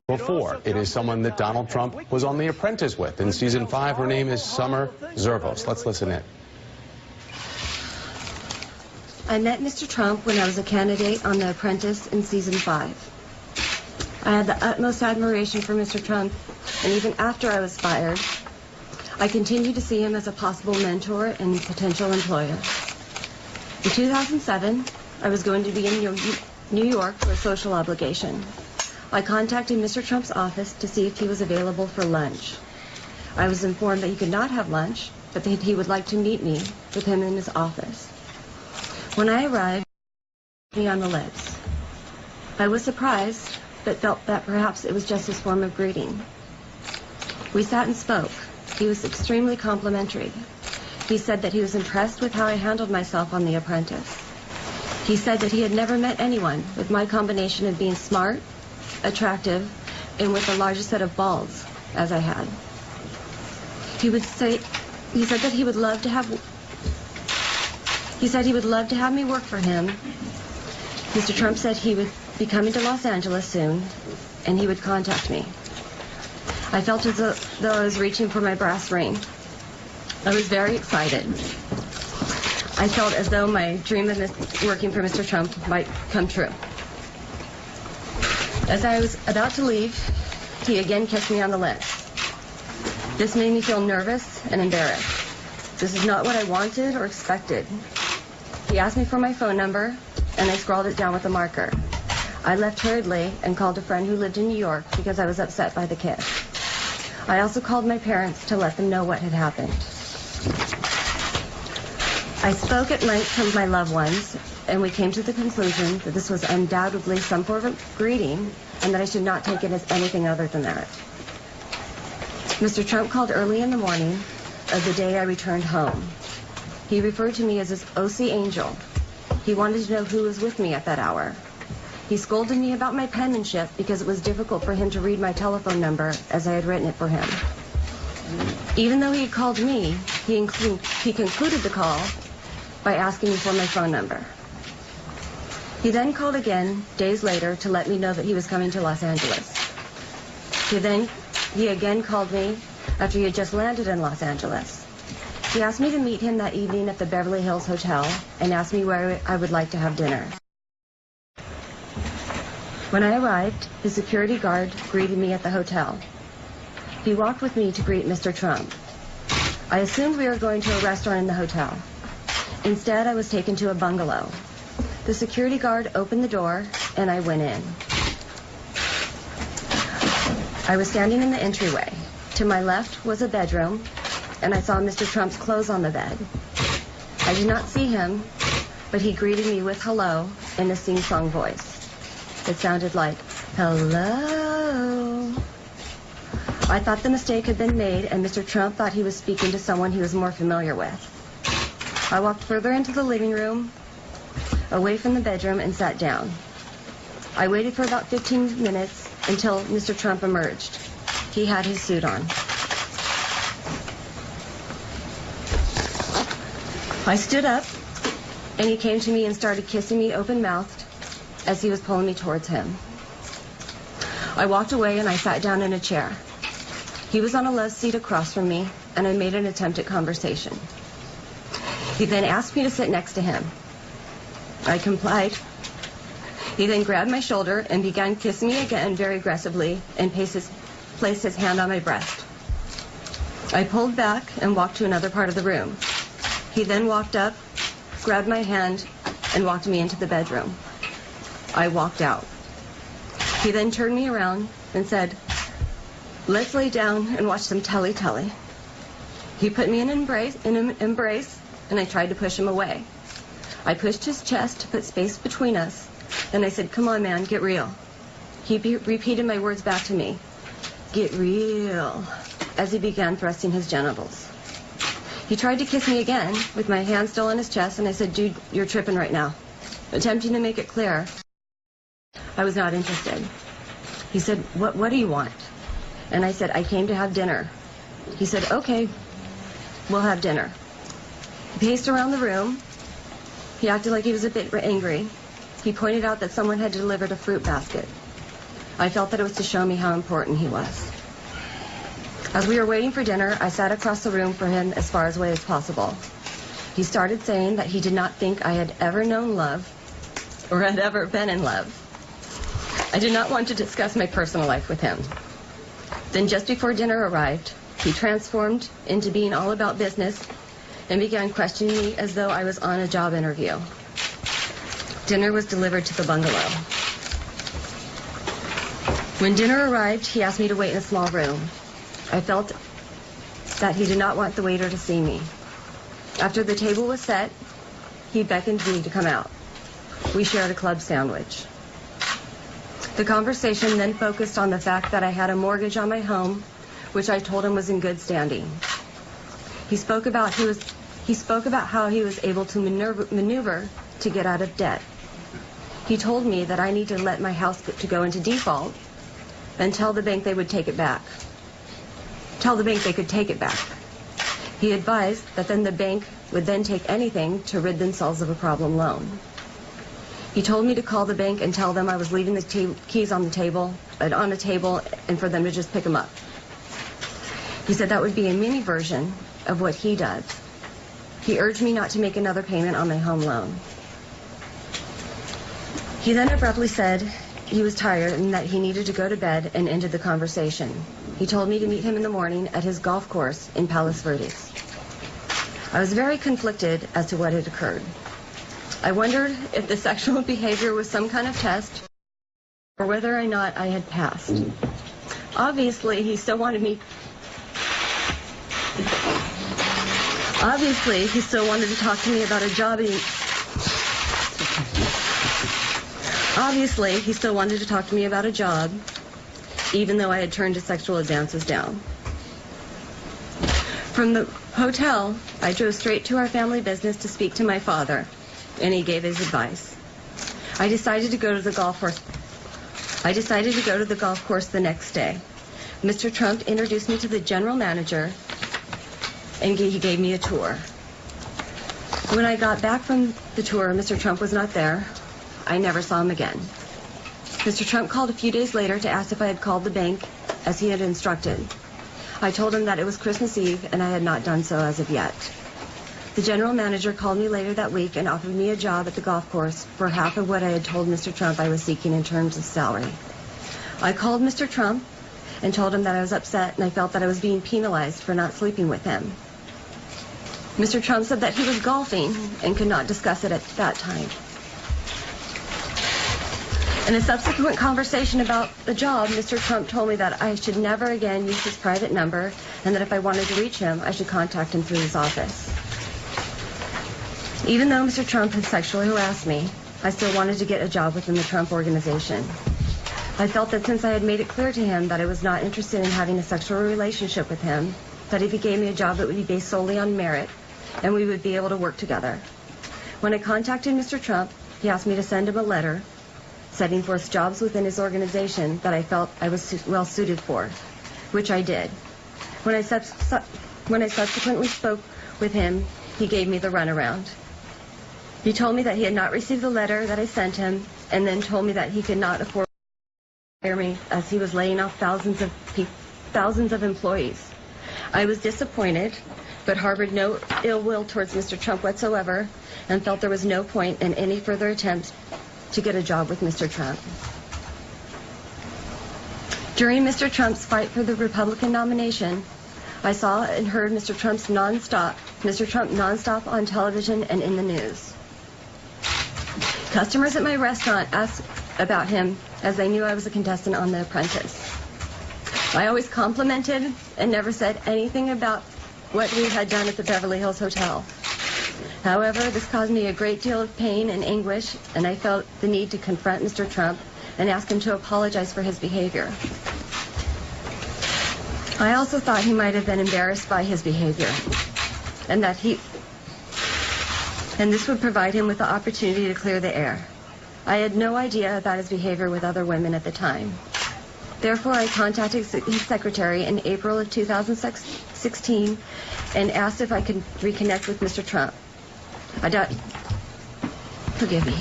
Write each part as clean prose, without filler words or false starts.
before. It is someone that Donald Trump was on The Apprentice with in season 5. Her name is Summer Zervos. Let's listen in. I met Mr. Trump when I was a candidate on The Apprentice in season 5. I had the utmost admiration for Mr. Trump, and even after I was fired, I continued to see him as a possible mentor and potential employer. In 2007, I was going to be in New York for a social obligation. I contacted Mr. Trump's office to see if he was available for lunch. I was informed that he could not have lunch, but that he would like to meet me with him in his office. When I arrived, he kissed me on the lips. I was surprised, but felt that perhaps it was just his form of greeting. We sat and spoke. He was extremely complimentary. He said that he was impressed with how I handled myself on The Apprentice. He said that he had never met anyone with my combination of being smart, attractive, and with the largest set of balls as I had. He said he would love to have me work for him. Mr. Trump said he would be coming to Los Angeles soon, and he would contact me. I felt as though I was reaching for my brass ring. I was very excited. I felt as though my dream of working for Mr. Trump might come true. As I was about to leave, he again kissed me on the lips. This made me feel nervous and embarrassed. This is not what I wanted or expected. He asked me for my phone number, and I scrawled it down with a marker. I left hurriedly and called a friend who lived in New York because I was upset by the kiss. I also called my parents to let them know what had happened. I spoke at length with my loved ones, and we came to the conclusion that this was undoubtedly some form of greeting and that I should not take it as anything other than that. Mr. Trump called early in the morning of the day I returned home. He referred to me as his OC angel. He wanted to know who was with me at that hour. He scolded me about my penmanship because it was difficult for him to read my telephone number as I had written it for him. Even though he had called me, he concluded the call by asking me for my phone number. He then called again days later to let me know that he was coming to Los Angeles. He again called me after he had just landed in Los Angeles. He asked me to meet him that evening at the Beverly Hills Hotel and asked me where I would like to have dinner. When I arrived, the security guard greeted me at the hotel. He walked with me to greet Mr. Trump. I assumed we were going to a restaurant in the hotel. Instead, I was taken to a bungalow. The security guard opened the door, and I went in. I was standing in the entryway. To my left was a bedroom, and I saw Mr. Trump's clothes on the bed. I did not see him, but he greeted me with hello in a sing-song voice. It sounded like, hello. I thought the mistake had been made, and Mr. Trump thought he was speaking to someone he was more familiar with. I walked further into the living room, away from the bedroom, and sat down. I waited for about 15 minutes until Mr. Trump emerged. He had his suit on. I stood up, and he came to me and started kissing me open-mouthed as he was pulling me towards him. I walked away and I sat down in a chair. He was on a love seat across from me, and I made an attempt at conversation. He then asked me to sit next to him. I complied. He then grabbed my shoulder and began kissing me again very aggressively and placed his hand on my breast. I pulled back and walked to another part of the room. He then walked up, grabbed my hand, and walked me into the bedroom. I walked out. He then turned me around and said, "Let's lay down and watch some telly-telly." He put me in an embrace, and I tried to push him away. I pushed his chest to put space between us, and I said, "Come on, man, get real." He repeated my words back to me, "Get real," as he began thrusting his genitals. He tried to kiss me again with my hand still on his chest, and I said, "Dude, you're tripping right now," attempting to make it clear I was not interested. He said, What do you want?" And I said, "I came to have dinner." He said, "Okay, we'll have dinner." He paced around the room. He acted like he was a bit angry. He pointed out that someone had delivered a fruit basket. I felt that it was to show me how important he was. As we were waiting for dinner, I sat across the room from him as far away as possible. He started saying that he did not think I had ever known love or had ever been in love. I did not want to discuss my personal life with him. Then just before dinner arrived, he transformed into being all about business and began questioning me as though I was on a job interview. Dinner was delivered to the bungalow. When dinner arrived, he asked me to wait in a small room. I felt that he did not want the waiter to see me. After the table was set, he beckoned me to come out. We shared a club sandwich. The conversation then focused on the fact that I had a mortgage on my home, which I told him was in good standing. He spoke about how he was able to maneuver to get out of debt. He told me that I need to let my house go into default and tell the bank they would take it back. Tell the bank they could take it back. He advised that then the bank would then take anything to rid themselves of a problem loan. He told me to call the bank and tell them I was leaving the keys on a table, and for them to just pick them up. He said that would be a mini version of what he does. He urged me not to make another payment on my home loan. He then abruptly said he was tired and that he needed to go to bed, and ended the conversation. He told me to meet him in the morning at his golf course in Palos Verdes. I was very conflicted as to what had occurred. I wondered if the sexual behavior was some kind of test or whether or not I had passed. Obviously, he still wanted to talk to me about a job. Obviously, he still wanted to talk to me about a job, even though I had turned his sexual advances down. From the hotel, I drove straight to our family business to speak to my father, and he gave his advice. I decided to go to the golf course the next day. Mr. Trump introduced me to the general manager, and he gave me a tour. When I got back from the tour, Mr. Trump was not there. I never saw him again. Mr. Trump called a few days later to ask if I had called the bank as he had instructed. I told him that it was Christmas Eve and I had not done so as of yet. The general manager called me later that week and offered me a job at the golf course for half of what I had told Mr. Trump I was seeking in terms of salary. I called Mr. Trump and told him that I was upset and I felt that I was being penalized for not sleeping with him. Mr. Trump said that he was golfing and could not discuss it at that time. In a subsequent conversation about the job, Mr. Trump told me that I should never again use his private number and that if I wanted to reach him, I should contact him through his office. Even though Mr. Trump had sexually harassed me, I still wanted to get a job within the Trump organization. I felt that since I had made it clear to him that I was not interested in having a sexual relationship with him, that if he gave me a job, it would be based solely on merit, and we would be able to work together. When I contacted Mr. Trump, he asked me to send him a letter setting forth jobs within his organization that I felt I was well suited for, which I did. When I subsequently spoke with him, he gave me the runaround. He told me that he had not received the letter that I sent him, and then told me that he could not afford to hire me as he was laying off thousands of employees. I was disappointed, but harbored no ill will towards Mr. Trump whatsoever, and felt there was no point in any further attempt to get a job with Mr. Trump. During Mr. Trump's fight for the Republican nomination, I saw and heard Mr. Trump nonstop on television and in the news. Customers at my restaurant asked about him as they knew I was a contestant on The Apprentice. I always complimented and never said anything about what we had done at the Beverly Hills Hotel. However, this caused me a great deal of pain and anguish, and I felt the need to confront Mr. Trump and ask him to apologize for his behavior. I also thought he might have been embarrassed by his behavior, and this would provide him with the opportunity to clear the air. I had no idea about his behavior with other women at the time. Therefore, I contacted his secretary in April of 2016 and asked if I could reconnect with Mr. Trump. Forgive me.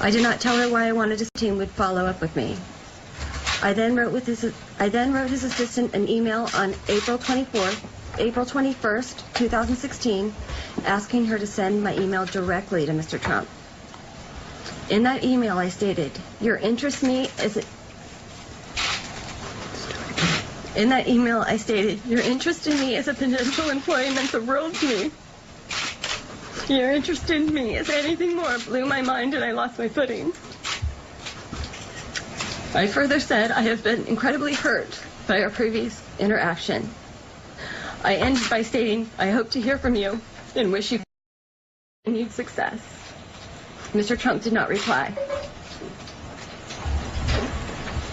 I did not tell her why I wanted his team would follow up with me. I then wrote his assistant an email on April 21st, 2016, asking her to send my email directly to Mr. Trump. In that email, I stated, "Your interest in me is a potential employee meant the world to me. Your interest in me is anything more blew my mind and I lost my footing." I further said, "I have been incredibly hurt by our previous interaction." I ended by stating, "I hope to hear from you and wish you continued success." Mr. Trump did not reply.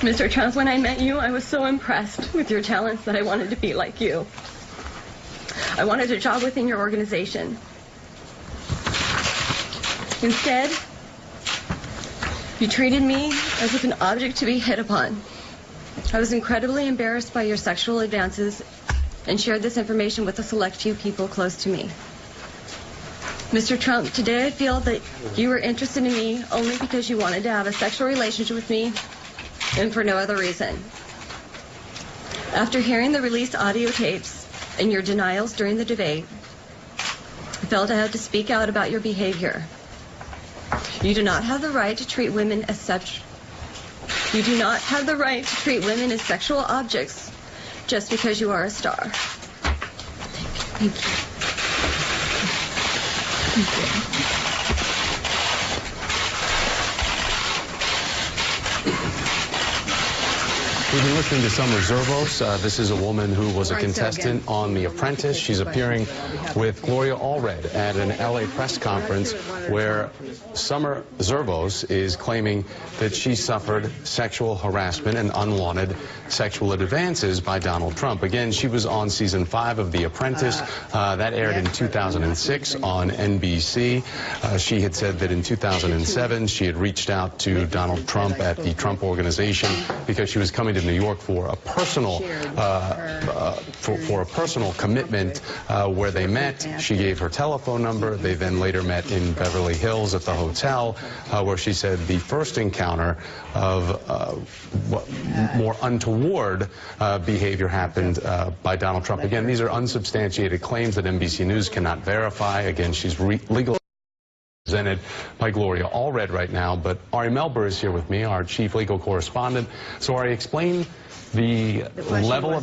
Mr. Trump, when I met you, I was so impressed with your talents that I wanted to be like you. I wanted a job within your organization. Instead, you treated me as if an object to be hit upon. I was incredibly embarrassed by your sexual advances and shared this information with a select few people close to me. Mr. Trump, today I feel that you were interested in me only because you wanted to have a sexual relationship with me and for no other reason. After hearing the released audio tapes and your denials during the debate, I felt I had to speak out about your behavior. You do not have the right to treat women as such. You do not have the right to treat women as sexual objects just because you are a star. Thank you. Thank you. We've been listening to Summer Zervos. This is a woman who was a contestant on The Apprentice. She's appearing with Gloria Allred at an LA press conference where Summer Zervos is claiming that she suffered sexual harassment and unwanted sexual advances by Donald Trump. Again, she was on season 5 of The Apprentice. That aired in 2006 on NBC. She had said that in 2007 she had reached out to Donald Trump at the Trump Organization because she was coming to New York for a personal commitment where they met. She gave her telephone number. They then later met in Beverly Hills at the hotel where she said the first encounter of more untoward behavior happened by Donald Trump. Again, these are unsubstantiated claims that NBC News cannot verify. Again, she's legally presented by Gloria Allred right now, but Ari Melber is here with me, our chief legal correspondent. So Ari, explain the level of